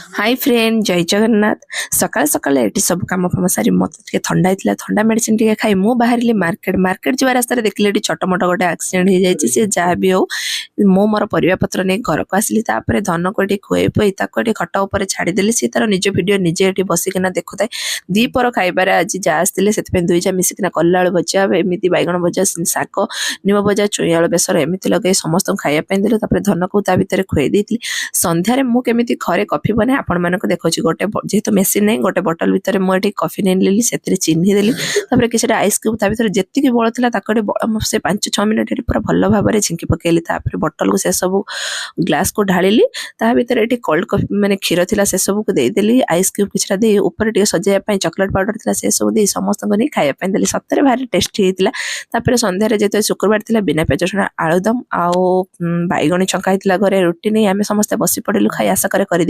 hi friend जय जगन्नाथ सकाल सकाल ये सब कम फम सारी मत ठंडा होता ठंडा मेडिसिन टी खाई मु बाहर मार्केट मार्केट जो रास्तार देखिले छोट मोट गोटे एक्सीडेंट हो जाए सी जहाँ भी हो मो मोर परिया पत्र नहीं घर को आसली धन को खुए पुई खट उपर छाड़देली सी तार निज भिड निजे बसिकिना देखुए दीपर खाइबार आज जा आसते से दुईजा मिसिकिना कला भजा एमती बैगण भजा शाग निम भजा चुई आलु बेसर एमती लगे समस्त खाइबा देलु धन को भितर खुए देती संध्यारे मु केमिति घरे कॉफी बने आपण मानक देखछि गोटे जेहेतु मेसिन नहीं गोटे बोतल भितर मुझे कॉफी नहीं लेली से चिन्ही देली किसी आइस क्यूब ता भीतर जेतिकी बल था से 5-6 मिनट पूरा भल भाव में झिंकी पकेली बोतल को से सब ग्लास को ढाली ता भीतर ये कोल्ड कॉफी माने क्षीर थिला से सब को देदेली आइस क्यूब किछटा दे ऊपर टे सजाया चॉकलेट पाउडर थिला से सब दे समस्त को नहीं खाइबा देली सतरे भारी टेस्टी होता तापर संध्यारे जेते शुक्रवार थिला बिना पियाज रसुण आलुदम आउ बैगणी छंका होता घरे रुटी नहीं आम समस्ते बसी पड़िलु खाई आशा कर